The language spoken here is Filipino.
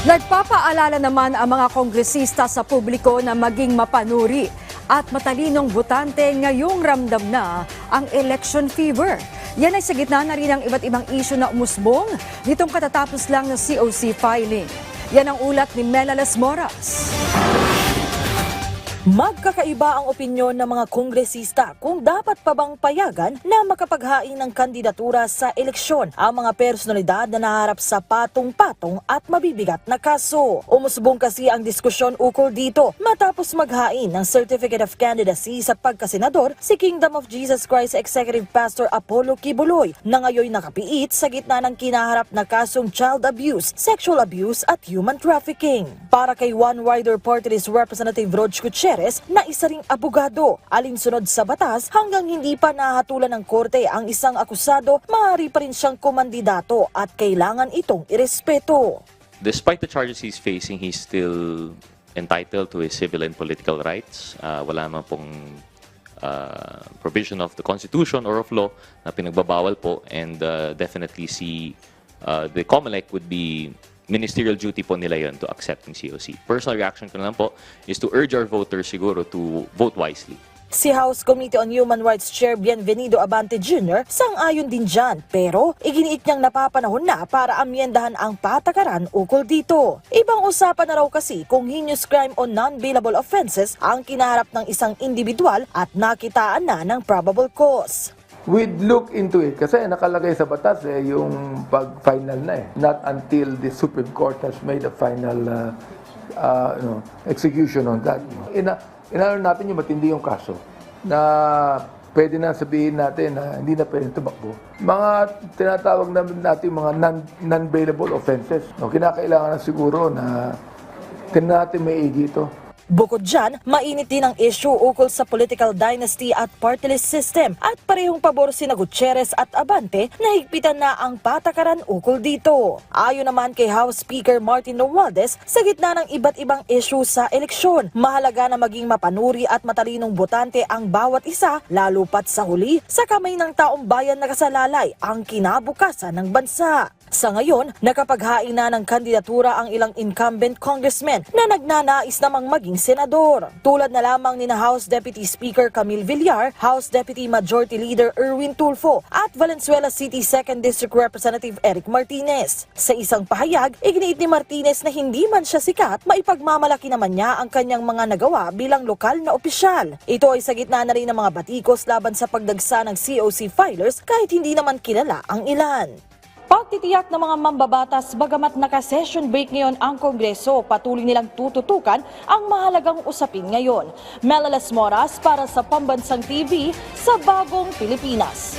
Nagpapaalala naman ang mga kongresista sa publiko na maging mapanuri at matalinong botante ngayong ramdam na ang election fever. Yan ay sa gitna na rin ng iba't ibang isyu na umusbong nitong katatapos lang na COC filing. Yan ang ulat ni Mela Las Moras. Magkakaiba ang opinyon ng mga kongresista kung dapat pa bang payagan na makapaghain ng kandidatura sa eleksyon ang mga personalidad na naharap sa patong-patong at mabibigat na kaso. Umusbong kasi ang diskusyon ukol dito matapos maghain ng Certificate of Candidacy sa pagkasenador si Kingdom of Jesus Christ Executive Pastor Apollo Kibuloy na ngayon nakapiit sa gitna ng kinaharap na kasong child abuse, sexual abuse at human trafficking. Para kay One Rider Party List Representative Rog Gutierrez na isa ring abogado, alinsunod sa batas hanggang hindi pa nahatulan ng korte ang isang akusado, maaari pa rin siyang kumandidato at kailangan itong irespeto. Despite the charges he's facing, he's still entitled to his civil and political rights. Wala naman pong provision of the Constitution or of law na pinagbabawal po, and definitely the COMELEC would be ministerial duty po nila yon to accept ng COC. Personal reaction ko na lang po is to urge our voters siguro to vote wisely. Si House Committee on Human Rights Chair Bienvenido Abante Jr. sang-ayon din dyan, pero iginiit niyang napapanahon na para amyendahan ang patakaran ukol dito. Ibang usapan na raw kasi kung heinous crime o non-bailable offenses ang kinaharap ng isang individual at nakitaan na ng probable cause. We'd look into it kasi nakalagay sa batas yung pag-final na not until the Supreme Court has made a final execution on that. Inaalala natin yung matindi yung kaso na pwede na sabihin natin na hindi na pwede tumakbo. Mga tinatawag natin mga non-bailable offenses. Kinakailangan na siguro na natin may dito. Bukod dyan, mainit din ang issue ukol sa political dynasty at party list system at parehong pabor sina Gutierrez at Abante na higpitan na ang patakaran ukol dito. Ayon naman kay House Speaker Martin Romualdez, sa gitna ng iba't ibang issue sa eleksyon, mahalaga na maging mapanuri at matalinong botante ang bawat isa, lalo pat sa huli, sa kamay ng taong bayan na kasalalay ang kinabukasan ng bansa. Sa ngayon, nakapaghain na ng kandidatura ang ilang incumbent congressmen na nagnanais namang maging senador. Tulad na lamang ni House Deputy Speaker Camille Villar, House Deputy Majority Leader Erwin Tulfo at Valenzuela City 2nd District Representative Eric Martinez. Sa isang pahayag, iginiit ni Martinez na hindi man siya sikat, maipagmamalaki naman niya ang kanyang mga nagawa bilang lokal na opisyal. Ito ay sa gitna na rin ng mga batikos laban sa pagdagsa ng COC filers kahit hindi naman kilala ang ilan. Pagtitiyak ng mga mambabatas bagamat naka-session break ngayon ang Kongreso, patuloy nilang tututukan ang mahalagang usapin ngayon. Mela Las Moras para sa Pambansang TV sa Bagong Pilipinas.